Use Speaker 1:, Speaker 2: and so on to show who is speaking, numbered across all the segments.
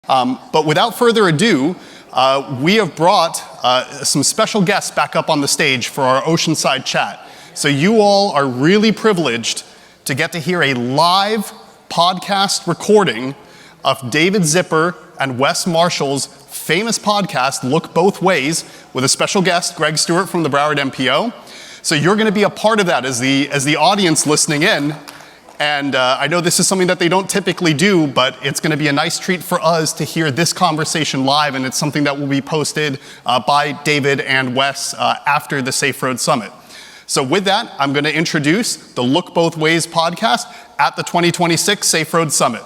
Speaker 1: But without further ado, we have brought some special guests back up on the stage for our Oceanside chat. So you all are really privileged to get to hear a live podcast recording of David Zipper and Wes Marshall's famous podcast, Look Both Ways, with a special guest, Greg Stuart from the Broward MPO. So you're going to be a part of that as the audience listening in. And I know this is something that they don't typically do, but it's going to be a nice treat for us to hear this conversation live, and it's something that will be posted by David and Wes after the Safe Road Summit. So with that, I'm going to introduce the Look Both Ways podcast at the 2026 Safe Road Summit.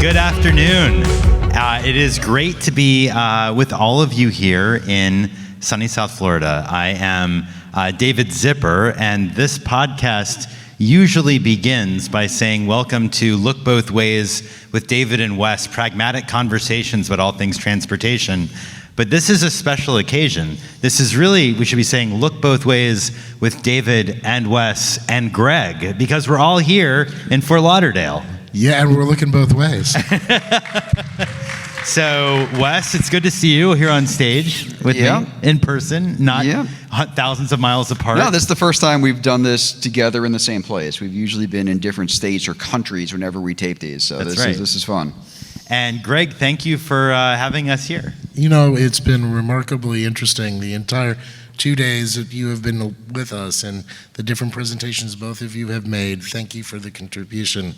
Speaker 2: Good afternoon. It is great to be with all of you here in sunny South Florida. I am David Zipper, and this podcast usually begins by saying, welcome to Look Both Ways with David and Wes, pragmatic conversations about all things transportation. But this is a special occasion. This is really, we should be saying, Look Both Ways with David and Wes and Greg, because we're all here in Fort Lauderdale.
Speaker 3: Yeah, and we're looking both ways.
Speaker 2: So, Wes, it's good to see you here on stage with me in person, not thousands of miles apart.
Speaker 4: No, this is the first time we've done this together in the same place. We've usually been in different states or countries whenever we tape these, so this is fun.
Speaker 2: And Greg, thank you for having us here.
Speaker 3: You know, it's been remarkably interesting. The entire 2 days that you have been with us and the different presentations both of you have made. Thank you for the contribution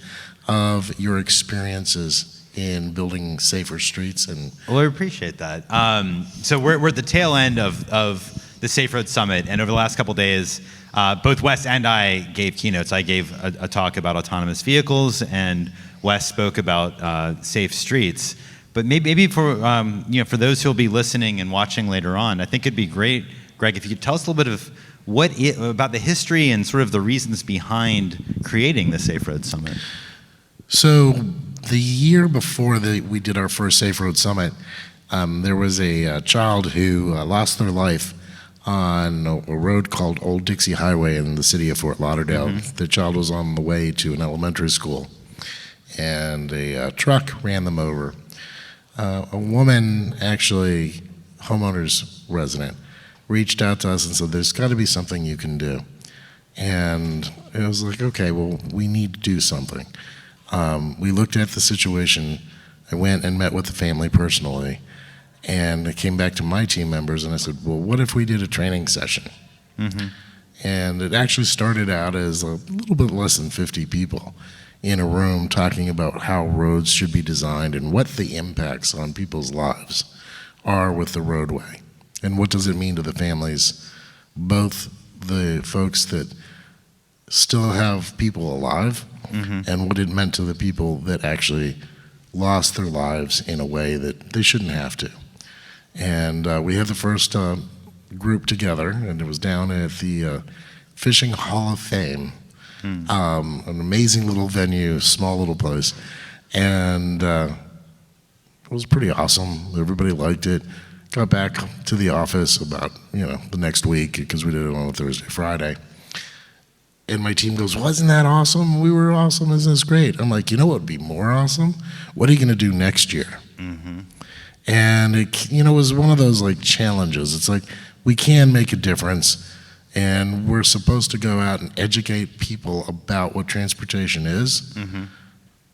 Speaker 3: of your experiences in building safer streets.
Speaker 2: Well, I appreciate that. So we're at the tail end of the Safe Road Summit, and over the last couple of days, both Wes and I gave keynotes. I gave a talk about autonomous vehicles, and Wes spoke about safe streets. But maybe for for those who will be listening and watching later on, I think it'd be great, Greg, if you could tell us a little bit of about the history and sort of the reasons behind creating the Safe Road Summit. So
Speaker 3: the year before we did our first Safe Road Summit, there was a child who lost their life on a road called Old Dixie Highway in the city of Fort Lauderdale. Mm-hmm. The child was on the way to an elementary school, and a truck ran them over. A woman, actually, homeowner's resident, reached out to us and said, there's got to be something you can do. And it was like, okay, well, we need to do something. We looked at the situation. I went and met with the family personally, and I came back to my team members and I said, well, what if we did a training session? Mm-hmm. And it actually started out as a little bit less than 50 people in a room talking about how roads should be designed and what the impacts on people's lives are with the roadway. And what does it mean to the families, both the folks that still have people alive, mm-hmm. and what it meant to the people that actually lost their lives in a way that they shouldn't have to. And we had the first group together, and it was down at the Fishing Hall of Fame, an amazing little venue, small little place. And it was pretty awesome. Everybody liked it. Got back to the office about, the next week, because we did it on a Thursday, Friday. And my team goes, wasn't that awesome? We were awesome. Isn't this great? I'm like, what would be more awesome? What are you going to do next year? Mm-hmm. And it, was one of those challenges. It's like, we can make a difference, and we're supposed to go out and educate people about what transportation is. Mm-hmm.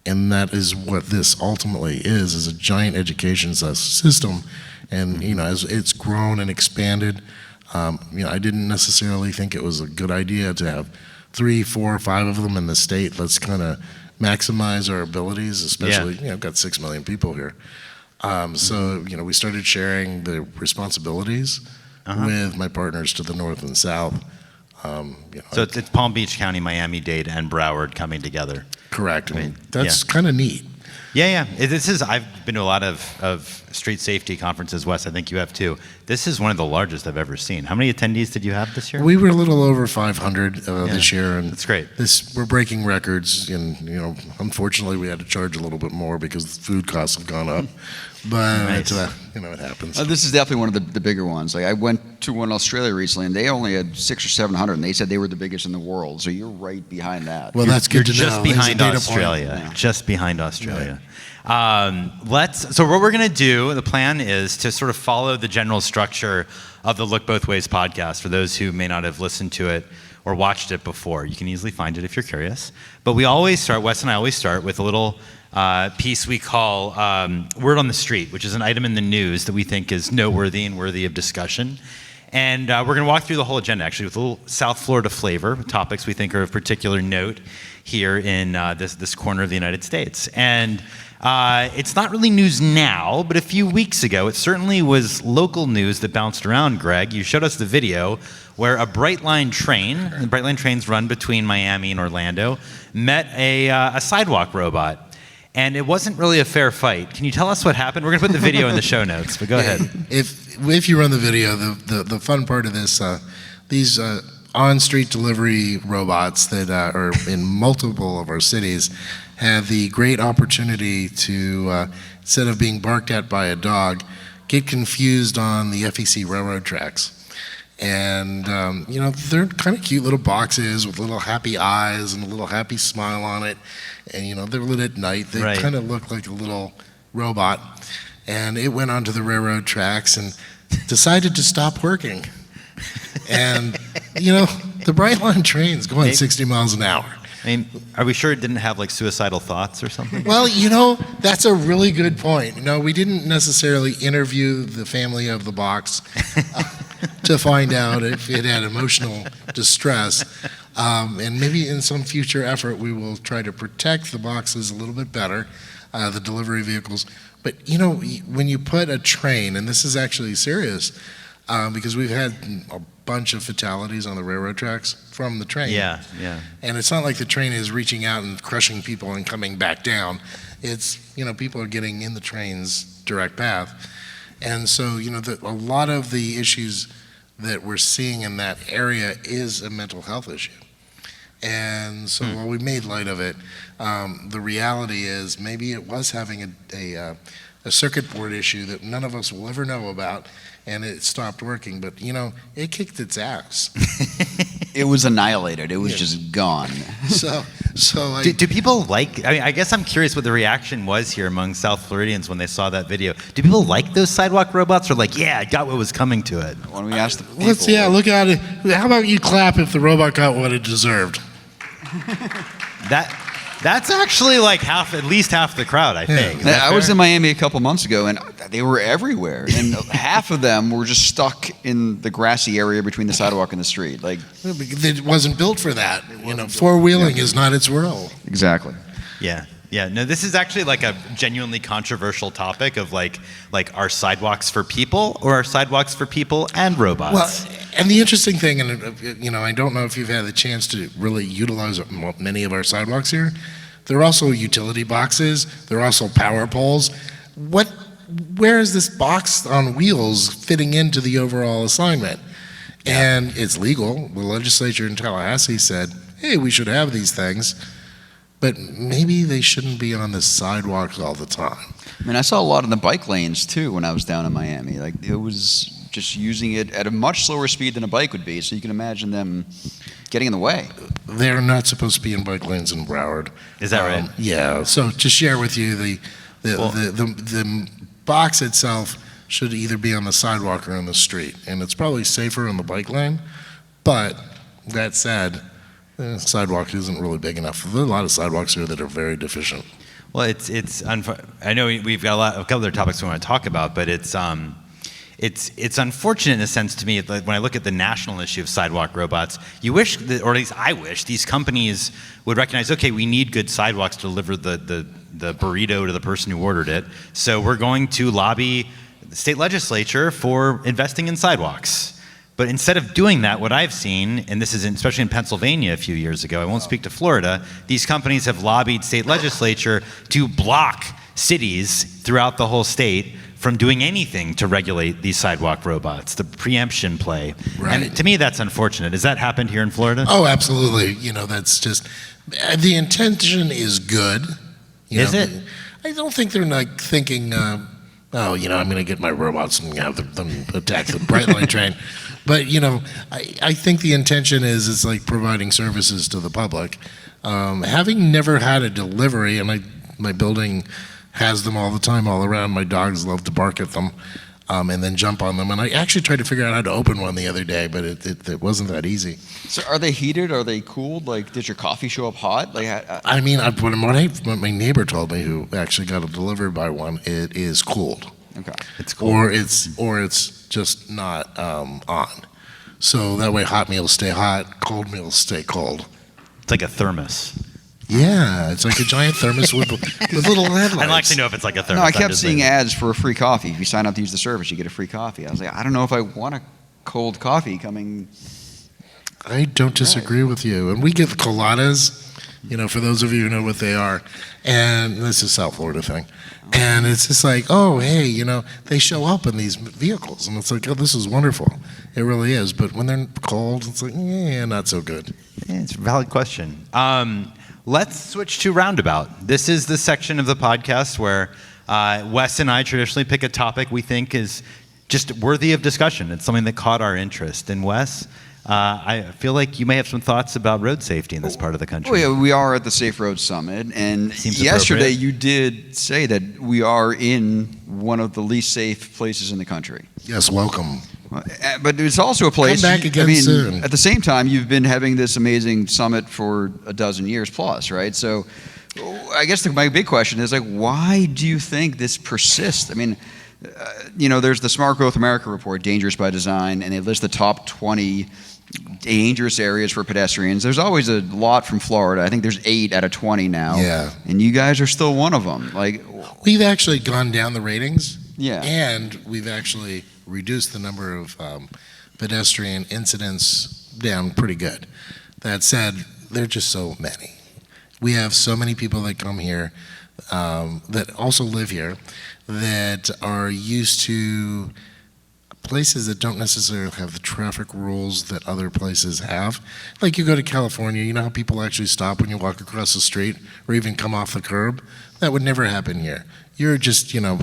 Speaker 3: And that is what this ultimately is a giant education system. And, as it's grown and expanded, I didn't necessarily think it was a good idea to have 3, 4, 5 of them in the state. Let's kind of maximize our abilities, especially, I've got 6 million people here. So, we started sharing the responsibilities with my partners to the north and south.
Speaker 2: So it's Palm Beach County, Miami-Dade, and Broward coming together.
Speaker 3: Correct. That's kind of neat.
Speaker 2: Yeah. I've been to a lot of street safety conferences, Wes. I think you have too. This is one of the largest I've ever seen. How many attendees did you have this year?
Speaker 3: We were a little over 500 this year, and
Speaker 2: that's great.
Speaker 3: We're breaking records, and unfortunately, we had to charge a little bit more because the food costs have gone up. But
Speaker 2: nice.
Speaker 3: it happens.
Speaker 4: This is definitely one of the bigger ones. Like I went to one in Australia recently, and they only had 600 or 700, and they said they were the biggest in the world. So you're right behind that.
Speaker 3: Well, that's good to know.
Speaker 2: Just behind Australia.
Speaker 3: Yeah.
Speaker 2: Just behind Australia. Yeah. So what we're going to do, the plan is to sort of follow the general structure of the Look Both Ways podcast for those who may not have listened to it or watched it before. You can easily find it if you're curious. But Wes and I always start with a little piece we call Word on the Street, which is an item in the news that we think is noteworthy and worthy of discussion. And we're going to walk through the whole agenda, actually, with a little South Florida flavor, topics we think are of particular note here in this corner of the United States. And it's not really news now, but a few weeks ago, it certainly was local news that bounced around, Greg. You showed us the video where a Brightline train, the Brightline trains run between Miami and Orlando, met a sidewalk robot. And it wasn't really a fair fight. Can you tell us what happened? We're going to put the video in the show notes, but go ahead.
Speaker 3: If you run the video, the fun part of this, these on-street delivery robots that are in multiple of our cities have the great opportunity to, instead of being barked at by a dog, get confused on the FEC railroad tracks. And, they're kind of cute little boxes with little happy eyes and a little happy smile on it. And, they're lit at night. They kind of look like a little robot. And it went onto the railroad tracks and decided to stop working. And, the Brightline train's going 60 miles an hour.
Speaker 2: I mean, are we sure it didn't have like suicidal thoughts or something?
Speaker 3: Well, that's a really good point. No, we didn't necessarily interview the family of the box to find out if it had emotional distress. And maybe in some future effort, we will try to protect the boxes a little bit better, the delivery vehicles. But, when you put a train, and this is actually serious, because we've had a bunch of fatalities on the railroad tracks from the train.
Speaker 2: Yeah.
Speaker 3: And it's not like the train is reaching out and crushing people and coming back down. It's, people are getting in the train's direct path. And so, a lot of the issues that we're seeing in that area is a mental health issue. And so while we made light of it, the reality is maybe it was having a circuit board issue that none of us will ever know about, and it stopped working. But, it kicked its ass.
Speaker 4: It was annihilated. It was just gone.
Speaker 2: Do people I guess I'm curious what the reaction was here among South Floridians when they saw that video. Do people like those sidewalk robots, or like, yeah, I got what was coming to it?
Speaker 4: Why don't we ask the people?
Speaker 3: Look at it. How about you clap if the robot got what it deserved?
Speaker 2: That's actually like at least half the crowd, I think.
Speaker 4: I was in Miami a couple months ago, and they were everywhere. And half of them were just stuck in the grassy area between the sidewalk and the street. Like
Speaker 3: it wasn't built for that. Four-wheeling is not its role.
Speaker 4: Exactly.
Speaker 2: Yeah. No, this is actually like a genuinely controversial topic of like are sidewalks for people or are sidewalks for people and robots?
Speaker 3: Well, and the interesting thing, and I don't know if you've had the chance to really utilize many of our sidewalks here. They're also utility boxes. They're also power poles. Where is this box on wheels fitting into the overall assignment? And it's legal. The legislature in Tallahassee said, hey, we should have these things. But maybe they shouldn't be on the sidewalks all the time.
Speaker 4: I mean, I saw a lot in the bike lanes, too, when I was down in Miami. Like, it was just using it at a much slower speed than a bike would be, so you can imagine them getting in the way.
Speaker 3: They're not supposed to be in bike lanes in Broward.
Speaker 2: Is that right?
Speaker 3: Yeah. So to share with you, the box itself should either be on the sidewalk or on the street, and it's probably safer on the bike lane. But that said, the sidewalk isn't really big enough. There are a lot of sidewalks here that are very deficient.
Speaker 2: Well, I know we've got a couple other topics we want to talk about, but it's unfortunate in a sense to me that when I look at the national issue of sidewalk robots, you wish, or at least I wish, these companies would recognize, okay, we need good sidewalks to deliver the burrito to the person who ordered it, so we're going to lobby the state legislature for investing in sidewalks. But instead of doing that, what I've seen, and this is especially in Pennsylvania a few years ago, I won't speak to Florida, these companies have lobbied state legislature to block cities throughout the whole state from doing anything to regulate these sidewalk robots, the preemption play.
Speaker 3: Right.
Speaker 2: And to me, that's unfortunate. Has that happened here in Florida?
Speaker 3: Oh, absolutely. That's just, the intention is good.
Speaker 2: Is it?
Speaker 3: I don't think they're like thinking, I'm going to get my robots and have them attack the Brightline train. But, I think the intention is it's like providing services to the public. Having never had a delivery, and my building has them all the time, all around. My dogs love to bark at them and then jump on them. And I actually tried to figure out how to open one the other day, but it wasn't that easy.
Speaker 4: So are they heated? Are they cooled? Like, did your coffee show up hot? Like,
Speaker 3: What my neighbor told me, who actually got it delivered by one, it is cooled.
Speaker 4: okay.
Speaker 2: It's cool.
Speaker 3: Or it's just not on. So that way hot meals stay hot, cold meals stay cold.
Speaker 2: It's like a thermos.
Speaker 3: Yeah, it's like a giant thermos with little headlights.
Speaker 2: I don't actually know if it's like a thermos.
Speaker 4: No, I
Speaker 2: I'm
Speaker 4: kept
Speaker 2: just
Speaker 4: seeing
Speaker 2: saying.
Speaker 4: ads for a free coffee. If you sign up to use the service, you get a free coffee. I was like, I don't know if I want a cold coffee coming.
Speaker 3: I don't disagree with you. And we get the coladas, for those of you who know what they are. And this is South Florida thing. And it's just like, oh, hey, they show up in these vehicles. And it's like, oh, this is wonderful. It really is. But when they're cold, it's like, not so good.
Speaker 2: Yeah, it's a valid question. Let's switch to Roundabout. This is the section of the podcast where Wes and I traditionally pick a topic we think is just worthy of discussion. It's something that caught our interest. And Wes, I feel like you may have some thoughts about road safety in this part of the country.
Speaker 4: Oh, yeah, we are at the Safe Road Summit. And
Speaker 2: Seems
Speaker 4: yesterday
Speaker 2: appropriate.
Speaker 4: you did say that we are in one of the least safe places in the country.
Speaker 3: Yes, welcome.
Speaker 4: But it's also a place.
Speaker 3: Come back again soon.
Speaker 4: At the same time, you've been having this amazing summit for a dozen years plus, right? So, I guess my big question is why do you think this persists? I mean, there's the Smart Growth America report, Dangerous by Design, and they list the top 20 dangerous areas for pedestrians. There's always a lot from Florida. I think there's 8 out of 20 now.
Speaker 3: Yeah.
Speaker 4: And you guys are still one of them.
Speaker 3: We've actually gone down the ratings.
Speaker 4: Yeah.
Speaker 3: And we've actually reduced the number of pedestrian incidents down pretty good. That said, there are just so many. We have so many people that come here that also live here that are used to places that don't necessarily have the traffic rules that other places have. Like you go to California, you know how people actually stop when you walk across the street or even come off the curb? That would never happen here. You're just, you're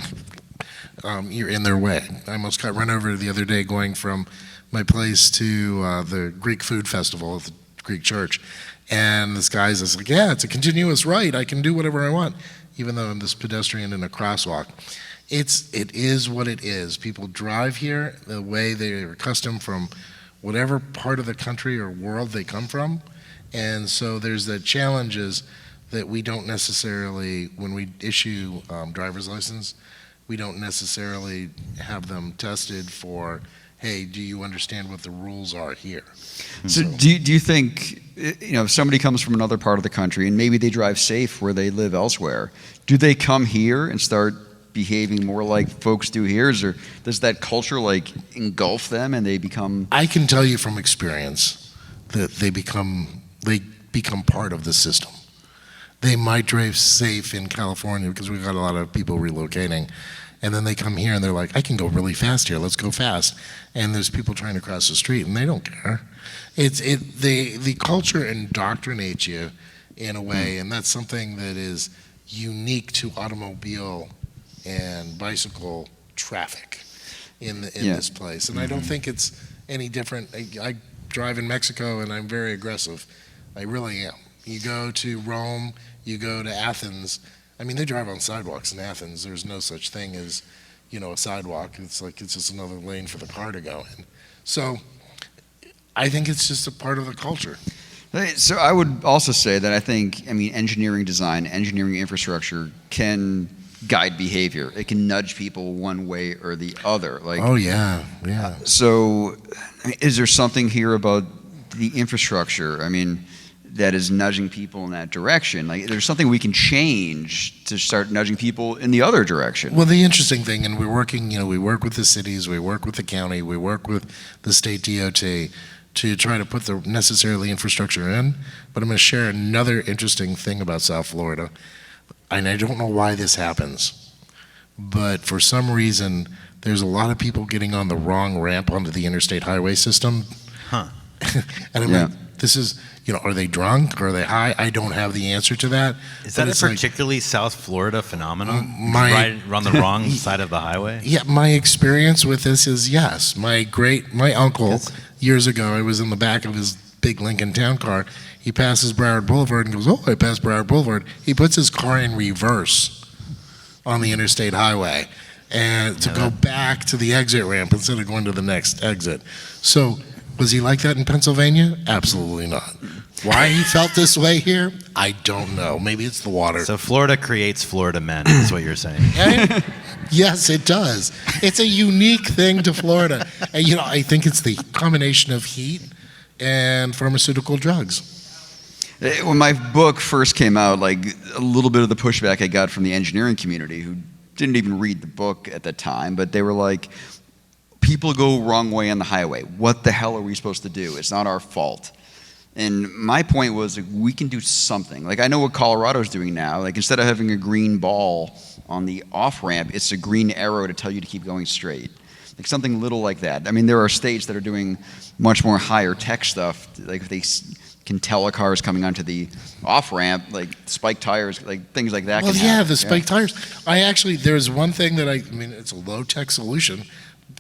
Speaker 3: in their way. I almost got run over the other day going from my place to the Greek food festival at the Greek church. And this guy's just like, yeah, it's a continuous right. I can do whatever I want, even though I'm this pedestrian in a crosswalk. It is what it is. People drive here the way they're accustomed from whatever part of the country or world they come from. And so there's the challenges that we don't necessarily, when we issue driver's license, we don't necessarily have them tested for, hey, do you understand what the rules are here?
Speaker 4: So do you think, if somebody comes from another part of the country and maybe they drive safe where they live elsewhere, do they come here and start behaving more like folks do here? Or does that culture engulf them and they become?
Speaker 3: I can tell you from experience that they become part of the system. They might drive safe in California because we've got a lot of people relocating. And then they come here and they're like, I can go really fast here. Let's go fast. And there's people trying to cross the street and they don't care. The culture indoctrinates you in a way, and that's something that is unique to automobile and bicycle traffic in this place. And I don't think it's any different. I drive in Mexico and I'm very aggressive. I really am. You go to Rome, you go to Athens. I mean, they drive on sidewalks in Athens. There's no such thing as, a sidewalk. It's just another lane for the car to go in. So I think it's just a part of the culture.
Speaker 4: So I would also say that engineering design, engineering infrastructure can guide behavior. It can nudge people one way or the other.
Speaker 3: Oh, yeah.
Speaker 4: So is there something here about the infrastructure? That is nudging people in that direction. There's something we can change to start nudging people in the other direction.
Speaker 3: Well, the interesting thing, and we're working, we work with the cities, we work with the county, we work with the state DOT to try to put the necessarily infrastructure in. But I'm going to share another interesting thing about South Florida. and I don't know why this happens, but for some reason, there's a lot of people getting on the wrong ramp onto the interstate highway system.
Speaker 2: Huh.
Speaker 3: And I'm like, this is, are they drunk? Are they high? I don't have the answer to that.
Speaker 2: Is that a particularly South Florida phenomenon?
Speaker 3: Right
Speaker 2: on the wrong side of the highway?
Speaker 3: Yeah, my experience with this is yes. My uncle, years ago, I was in the back of his big Lincoln Town car. He passes Broward Boulevard and goes, "Oh, I passed Broward Boulevard." He puts his car in reverse on the interstate highway and to go back to the exit ramp instead of going to the next exit. So was he like that in Pennsylvania? Absolutely not. Why he felt this way here, I don't know. Maybe it's the water.
Speaker 2: So Florida creates Florida men, is what you're saying.
Speaker 3: Yes, it does. It's a unique thing to Florida. And, I think it's the combination of heat and pharmaceutical drugs.
Speaker 4: When my book first came out, like a little bit of the pushback I got from the engineering community who didn't even read the book at the time, but they were like, people go wrong way on the highway. What the hell are we supposed to do? It's not our fault. And my point was, like, we can do something. Like, I know what Colorado's doing now. Like, instead of having a green ball on the off-ramp, it's a green arrow to tell you to keep going straight. Like, something little like that. I mean, there are states that are doing much more higher tech stuff. Like, if they can tell a car is coming onto the off-ramp, like spiked tires, like things like that.
Speaker 3: Well, yeah, the spiked tires. There's one thing that it's a low-tech solution.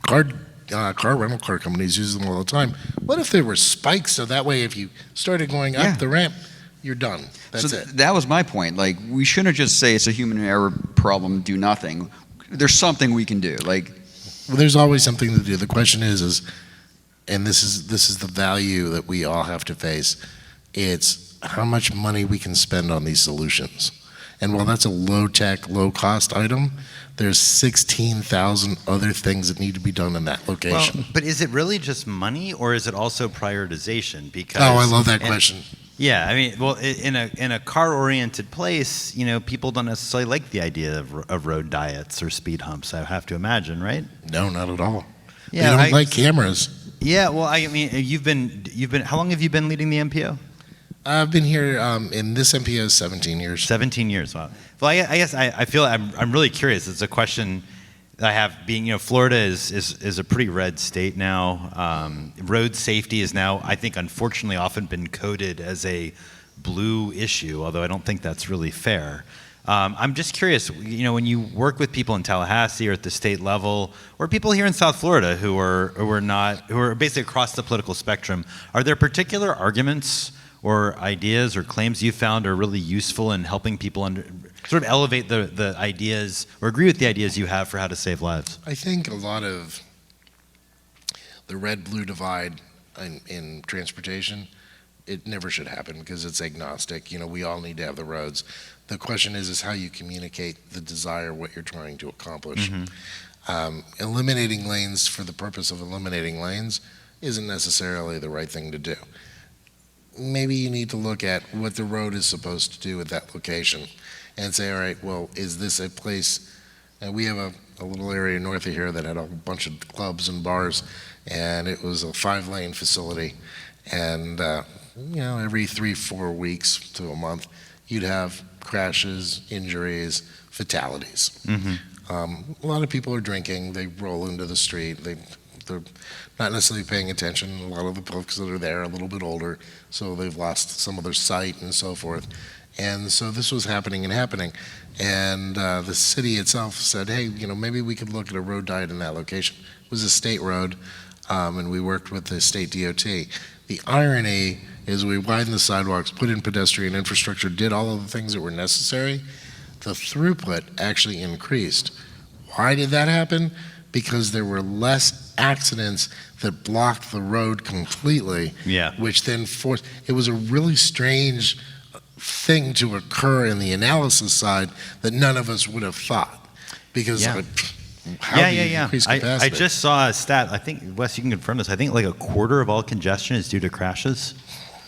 Speaker 3: Rental car companies use them all the time. What if there were spikes so that way if you started going up the ramp, you're done. That's it.
Speaker 4: That was my point. Like, we shouldn't just say it's a human error problem, do nothing. There's something we can do. Like,
Speaker 3: well, there's always something to do. The question is, and this is the value that we all have to face. It's how much money we can spend on these solutions. And while that's a low-tech, low-cost item, there's 16,000 other things that need to be done in that location.
Speaker 2: Well, but is it really just money, or is it also prioritization? Because
Speaker 3: I love that question.
Speaker 2: Yeah, I mean, well, in a car-oriented place, people don't necessarily like the idea of road diets or speed humps. I have to imagine, right?
Speaker 3: No, not at all.
Speaker 2: Yeah,
Speaker 3: they don't like cameras.
Speaker 2: Yeah, well, I mean, you've been. How long have you been leading the MPO?
Speaker 3: I've been here in this MPO 17 years. 17
Speaker 2: years, wow. Well, I guess I feel I'm really curious. It's a question that I have. Being, Florida is a pretty red state now. Road safety is now, I think, unfortunately, often been coded as a blue issue, although I don't think that's really fair. I'm just curious, when you work with people in Tallahassee or at the state level, or people here in South Florida who are basically across the political spectrum, are there particular arguments or ideas or claims you found are really useful in helping people sort of elevate the ideas or agree with the ideas you have for how to save lives?
Speaker 3: I think a lot of the red-blue divide in transportation, it never should happen because it's agnostic. We all need to have the roads. The question is how you communicate the desire, what you're trying to accomplish. Mm-hmm. Eliminating lanes for the purpose of eliminating lanes isn't necessarily the right thing to do. Maybe you need to look at what the road is supposed to do at that location and say, all right, well, is this a place? And we have a little area north of here that had a bunch of clubs and bars, and it was a 5-lane facility. And, every 3-4 weeks to a month, you'd have crashes, injuries, fatalities. Mm-hmm. A lot of people are drinking. They roll into the street. They're not necessarily paying attention. A lot of the folks that are there are a little bit older, so they've lost some of their sight and so forth. And so this was happening. And the city itself said, hey, maybe we could look at a road diet in that location. It was a state road, and we worked with the state DOT. The irony is we widened the sidewalks, put in pedestrian infrastructure, did all of the things that were necessary. The throughput actually increased. Why did that happen? Because there were less accidents that blocked the road completely, which then forced, it was a really strange thing to occur in the analysis side that none of us would have thought. Because how do you increase capacity?
Speaker 2: I just saw a stat, I think, Wes, you can confirm this, I think like a quarter of all congestion is due to crashes.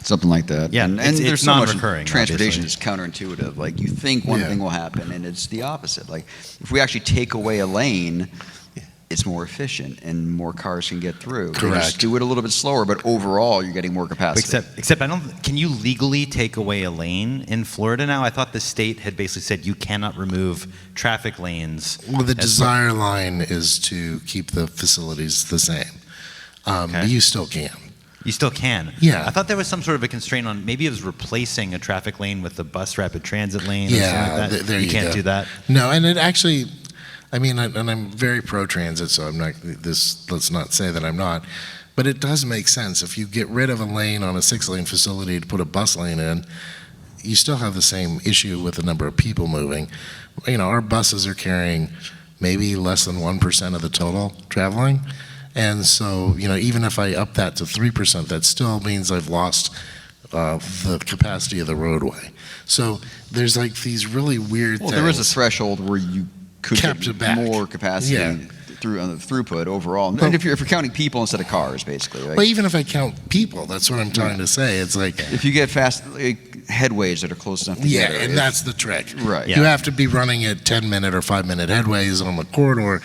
Speaker 4: Something like that.
Speaker 2: Yeah,
Speaker 4: and there's so much transportation
Speaker 2: obviously.
Speaker 4: is counterintuitive. Like, you think one thing will happen, and it's the opposite. Like, if we actually take away a lane, it's more efficient and more cars can get through. They
Speaker 3: Correct.
Speaker 4: just do it a little bit slower, but overall you're getting more capacity.
Speaker 2: Except I don't. Can you legally take away a lane in Florida now? I thought the state had basically said you cannot remove traffic lanes.
Speaker 3: Well, the desire line is to keep the facilities the same.
Speaker 2: Okay.
Speaker 3: But you still can.
Speaker 2: You still can.
Speaker 3: Yeah.
Speaker 2: I thought there was some sort of a constraint on maybe it was replacing a traffic lane with the bus rapid transit lane. Or something like that.
Speaker 3: There you
Speaker 2: can't
Speaker 3: go.
Speaker 2: do that.
Speaker 3: No, and it actually, I mean, and I'm very pro-transit, so I'm not, let's not say that I'm not, but it does make sense. If you get rid of a lane on a 6-lane facility to put a bus lane in, you still have the same issue with the number of people moving. You know, our buses are carrying maybe less than 1% of the total traveling. And so, you know, even if I up that to 3%, that still means I've lost the capacity of the roadway. So there's like these really weird things.
Speaker 4: There is a threshold where you could
Speaker 3: Kept
Speaker 4: get
Speaker 3: it back.
Speaker 4: more capacity
Speaker 3: Yeah.
Speaker 4: through on the throughput overall.
Speaker 3: Well-
Speaker 4: And if you're counting people instead of cars, basically. Right?
Speaker 3: But even if I count people, that's what I'm trying to say. It's like,
Speaker 4: If you get fast headways that are close enough together.
Speaker 3: yeah, and that's the trick.
Speaker 4: Right.
Speaker 3: You have to be running at 10-minute or 5-minute headways on the corridor,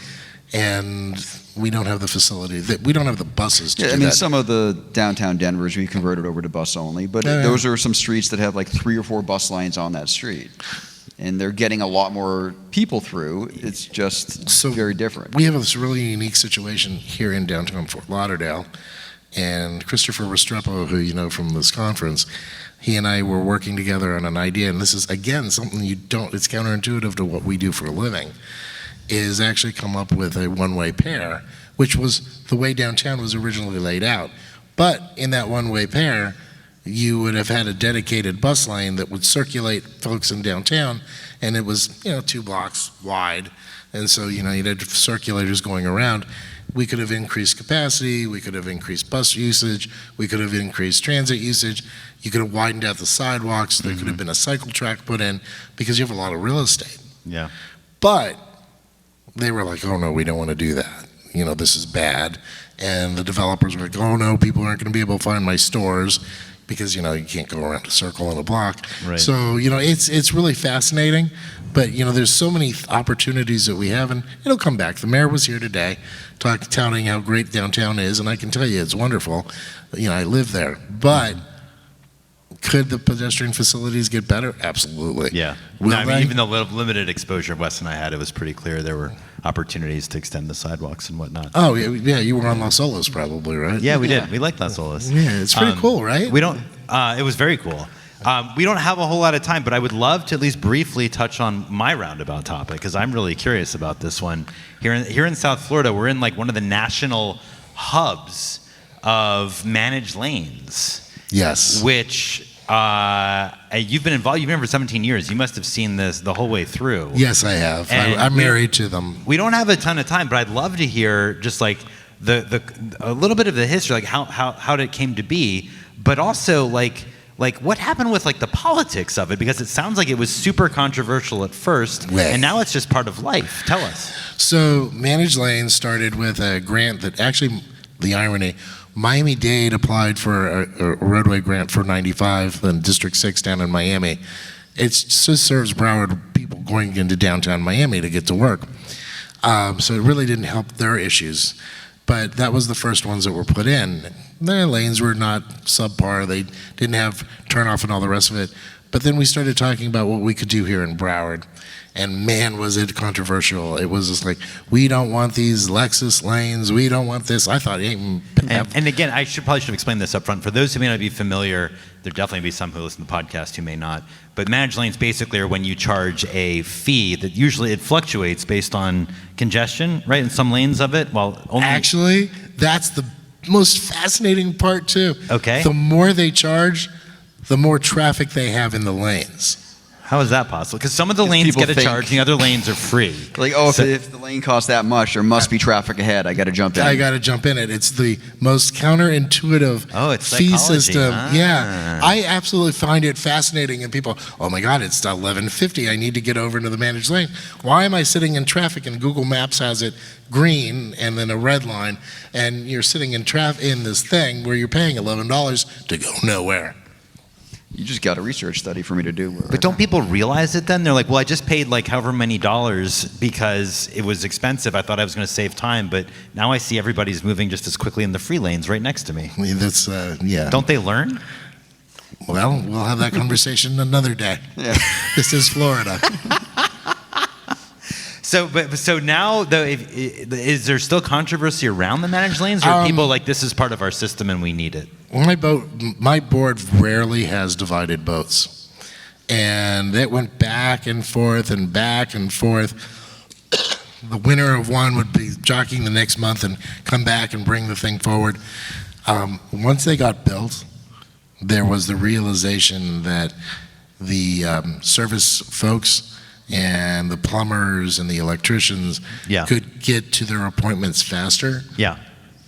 Speaker 3: and we don't have the facility, we don't have the buses to
Speaker 4: Yeah,
Speaker 3: do
Speaker 4: I mean,
Speaker 3: that.
Speaker 4: some of the downtown Denvers we converted over to bus only, but
Speaker 3: Yeah.
Speaker 4: those are some streets that have like 3 or 4 bus lines on that street. And they're getting a lot more people through. It's just
Speaker 3: So
Speaker 4: very different.
Speaker 3: We have this really unique situation here in downtown Fort Lauderdale, and Christopher Restrepo, who you know from this conference, he and I were working together on an idea, and this is, again, something it's counterintuitive to what we do for a living, is actually come up with a one-way pair, which was the way downtown was originally laid out. But in that one-way pair, you would have had a dedicated bus lane that would circulate folks in downtown, and it was, 2 blocks wide. And so, you'd have circulators going around. We could have increased capacity, we could have increased bus usage, we could have increased transit usage, you could have widened out the sidewalks, there could have been a cycle track put in, because you have a lot of real estate.
Speaker 2: Yeah.
Speaker 3: But they were like, oh no, we don't want to do that. This is bad. And the developers were like, oh no, people aren't going to be able to find my stores because, you can't go around a circle in a block.
Speaker 2: Right.
Speaker 3: So, it's really fascinating. But, there's so many opportunities that we have, and it'll come back. The mayor was here today touting how great downtown is, and I can tell you it's wonderful. I live there. But could the pedestrian facilities get better? Absolutely.
Speaker 2: Yeah.
Speaker 3: Will
Speaker 2: No, I mean,
Speaker 3: they?
Speaker 2: even the limited exposure Wes and I had, it was pretty clear there were opportunities to extend the sidewalks and whatnot.
Speaker 3: Oh, yeah, you were on Los Olos probably, right?
Speaker 2: Yeah, we did. We liked Las Olas.
Speaker 3: Yeah, it's pretty cool, right?
Speaker 2: We don't. It was very cool. We don't have a whole lot of time, but I would love to at least briefly touch on my roundabout topic because I'm really curious about this one. Here in South Florida, we're in like one of the national hubs of managed lanes.
Speaker 3: Yes.
Speaker 2: Which you've been involved. You've been for 17 years. You must have seen this the whole way through.
Speaker 3: Yes, I have.
Speaker 2: And
Speaker 3: I'm married to them.
Speaker 2: We don't have a ton of time, but I'd love to hear just like a little bit of the history, like how it came to be, but also like what happened with like the politics of it, because it sounds like it was super controversial at first, and now it's just part of life. Tell us.
Speaker 3: So managed lanes started with a grant that actually, the irony, Miami-Dade applied for a roadway grant for 95 in District 6 down in Miami. It just serves Broward people going into downtown Miami to get to work. So it really didn't help their issues. But that was the first ones that were put in. Their lanes were not subpar. They didn't have turnoff and all the rest of it. But then we started talking about what we could do here in Broward. And man, was it controversial. It was just like, we don't want these Lexus lanes. We don't want this. I thought,
Speaker 2: And again, I probably should explain this up front. For those who may not be familiar, there'll definitely be some who listen to the podcast who may not. But managed lanes basically are when you charge a fee that usually it fluctuates based on congestion, right? In some lanes of it.
Speaker 3: Actually, that's the most fascinating part too.
Speaker 2: Okay.
Speaker 3: The more they charge, the more traffic they have in the lanes.
Speaker 2: How is that possible? Because some of the lanes get a charge, and the other lanes are free.
Speaker 4: Like, if the lane costs that much, there must be traffic ahead. I got to jump in.
Speaker 3: I got to jump in it. It's the most counterintuitive fee
Speaker 2: psychology.
Speaker 3: system. Yeah, I absolutely find it fascinating. And people, oh my God, it's 11:50. I need to get over into the managed lane. Why am I sitting in traffic? And Google Maps has it green and then a red line, and you're sitting in this thing where you're paying $11 to go nowhere.
Speaker 4: You just got a research study for me to do.
Speaker 2: But don't people realize it then? They're like, well, I just paid like however many dollars because it was expensive. I thought I was going to save time, but now I see everybody's moving just as quickly in the free lanes right next to me.
Speaker 3: I mean, that's, yeah.
Speaker 2: Don't they learn?
Speaker 3: Well, we'll have that conversation another day.
Speaker 4: Yeah.
Speaker 3: This is Florida.
Speaker 2: So now, though, is there still controversy around the managed lanes, or are people like, this is part of our system and we need it?
Speaker 3: My board rarely has divided boats, and it went back and forth and back and forth. The winner of one would be jockeying the next month and come back and bring the thing forward. Once they got built, there was the realization that the service folks and the plumbers and the electricians could get to their appointments faster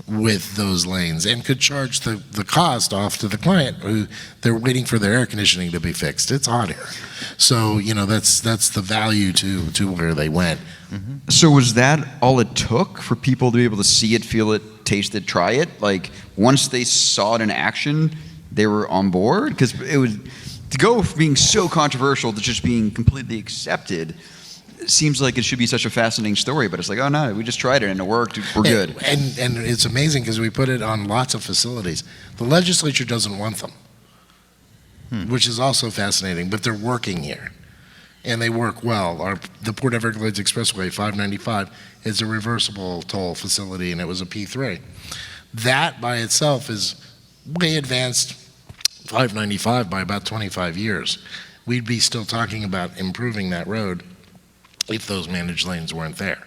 Speaker 3: with those lanes, and could charge the cost off to the client who they're waiting for their air conditioning to be fixed. It's hot here. So, that's the value to where they went.
Speaker 4: Mm-hmm. So was that all it took for people to be able to see it, feel it, taste it, try it? Like, once they saw it in action, they were on board? Because it was... To go from being so controversial to just being completely accepted, it seems like it should be such a fascinating story, but it's like, oh no, we just tried it and it worked, we're good.
Speaker 3: And it's amazing because we put it on lots of facilities. The legislature doesn't want them, which is also fascinating, but they're working here. And they work well. The Port Everglades Expressway, 595, is a reversible toll facility, and it was a P3. That by itself is way advanced 595 by about 25 years. We'd be still talking about improving that road if those managed lanes weren't there.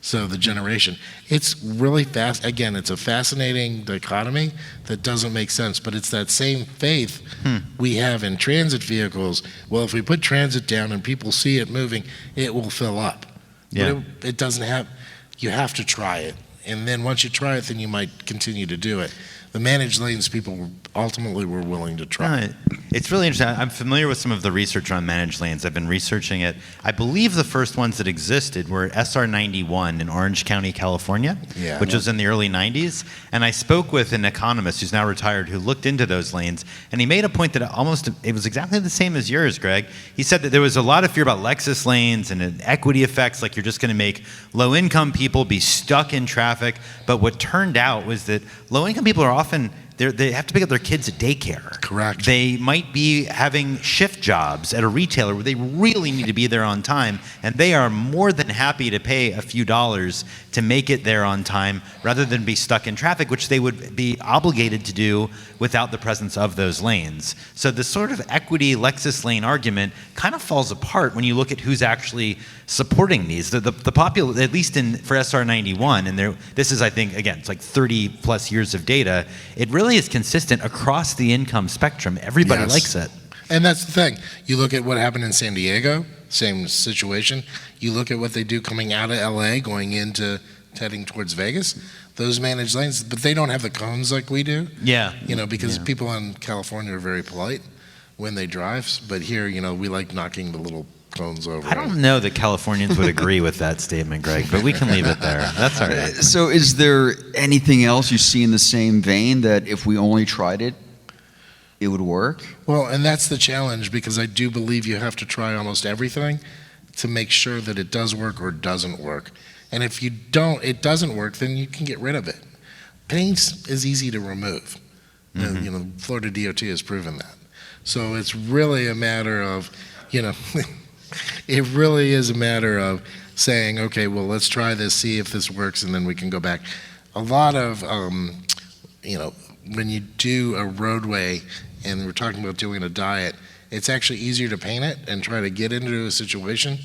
Speaker 3: So the generation, it's really fast. Again, it's a fascinating dichotomy that doesn't make sense, but it's that same faith we have in transit vehicles. Well, if we put transit down and people see it moving, it will fill up.
Speaker 2: Yeah.
Speaker 3: But it doesn't have, you have to try it. And then once you try it, then you might continue to do it. The managed lanes people ultimately were willing to try.
Speaker 2: It's really interesting. I'm familiar with some of the research on managed lanes. I've been researching it. I believe the first ones that existed were SR 91 in Orange County, California, which was in the early 90s. And I spoke with an economist who's now retired who looked into those lanes, and he made a point that it was exactly the same as yours, Greg. He said that there was a lot of fear about Lexus lanes and equity effects, like you're just going to make low-income people be stuck in traffic. But what turned out was that low-income people are often they have to pick up their kids at daycare.
Speaker 3: Correct.
Speaker 2: They might be having shift jobs at a retailer where they really need to be there on time, and they are more than happy to pay a few dollars to make it there on time rather than be stuck in traffic, which they would be obligated to do without the presence of those lanes. So the sort of equity Lexus lane argument kind of falls apart when you look at who's actually supporting these. The popular, at least for SR 91, and this is, I think, again, it's like 30 plus years of data, it really is consistent across the income spectrum. Everybody likes it.
Speaker 3: And that's the thing. You look at what happened in San Diego, same situation. You look at what they do coming out of LA, going into heading towards Vegas. Those managed lanes, but they don't have the cones like we do.
Speaker 2: Yeah.
Speaker 3: Because people in California are very polite when they drive, but here, we like knocking the little cones over.
Speaker 2: I don't know that Californians would agree with that statement, Greg, but we can leave it there. That's all right.
Speaker 4: So is there anything else you see in the same vein that if we only tried it, it would work?
Speaker 3: Well, and that's the challenge, because I do believe you have to try almost everything to make sure that it does work or doesn't work. And if it doesn't work, then you can get rid of it. Paint is easy to remove. Florida DOT has proven that. So it's really a matter of, it really is a matter of saying, okay, well, let's try this, see if this works, and then we can go back. A lot of, when you do a roadway, and we're talking about doing a diet, it's actually easier to paint it and try to get into a situation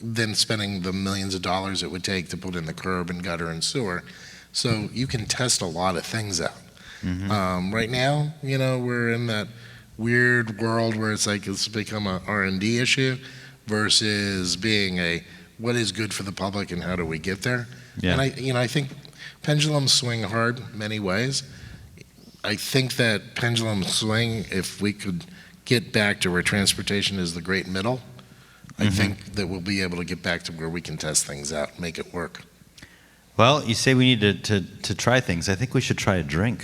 Speaker 3: than spending the millions of dollars it would take to put in the curb and gutter and sewer. So you can test a lot of things out. Right now, we're in that weird world where it's like it's become a R&D issue versus being what is good for the public and how do we get there. And I think pendulums swing hard many ways. I think that pendulum swing, if we could get back to where transportation is the great middle, I think that we'll be able to get back to where we can test things out, make it work.
Speaker 2: Well, you say we need to try things. I think we should try a drink.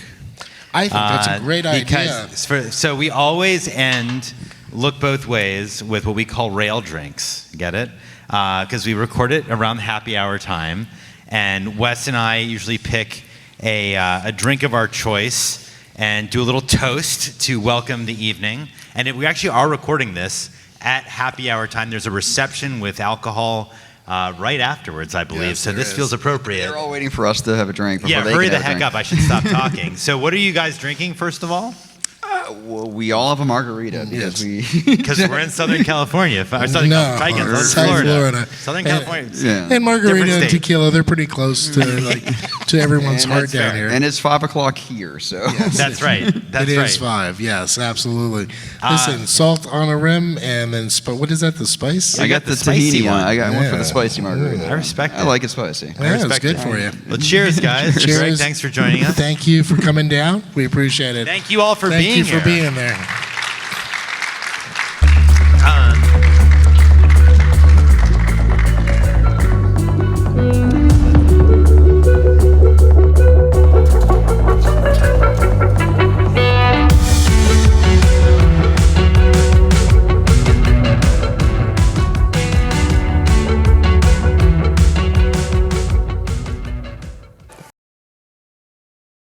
Speaker 3: I think that's a great idea.
Speaker 2: So we always end Look Both Ways with what we call rail drinks. Get it? Because we record it around happy hour time, and Wes and I usually pick a drink of our choice and do a little toast to welcome the evening. And we actually are recording this at happy hour time. There's a reception with alcohol right afterwards, I believe.
Speaker 3: Yes,
Speaker 2: so this
Speaker 3: is.
Speaker 2: feels appropriate.
Speaker 4: They're all waiting for us to have a drink. Before they
Speaker 2: hurry
Speaker 4: can
Speaker 2: the
Speaker 4: have a
Speaker 2: heck
Speaker 4: drink.
Speaker 2: up. I should stop talking. So what are you guys drinking, first of all?
Speaker 4: Well, we all have a margarita because
Speaker 2: Because we're in Southern California. Southern
Speaker 3: No,
Speaker 2: California.
Speaker 3: South Florida.
Speaker 2: Southern California.
Speaker 4: Yeah.
Speaker 3: And margarita
Speaker 2: Different
Speaker 3: and
Speaker 2: state.
Speaker 3: tequila, they're pretty close to to everyone's
Speaker 4: And
Speaker 3: heart
Speaker 4: that's
Speaker 3: down
Speaker 2: fair.
Speaker 3: here.
Speaker 4: And it's 5 o'clock here, so
Speaker 2: That's right. That's
Speaker 3: It
Speaker 2: right.
Speaker 3: is 5, yes, absolutely. Listen, salt on a rim, and then what is that? The spice?
Speaker 4: I got the
Speaker 2: spicy
Speaker 4: tahini one.
Speaker 2: one.
Speaker 4: I got one for
Speaker 3: Yeah.
Speaker 4: the spicy margarita.
Speaker 2: I respect
Speaker 4: I
Speaker 2: it.
Speaker 4: like it spicy.
Speaker 3: Yeah, it's
Speaker 2: respect
Speaker 3: good
Speaker 2: it.
Speaker 3: for you.
Speaker 2: Well, cheers, guys.
Speaker 3: Cheers.
Speaker 2: Greg, thanks for joining us.
Speaker 3: Thank you for coming down. We appreciate it.
Speaker 2: Thank you all for
Speaker 3: Thank
Speaker 2: being
Speaker 3: you
Speaker 2: here.
Speaker 3: for being there.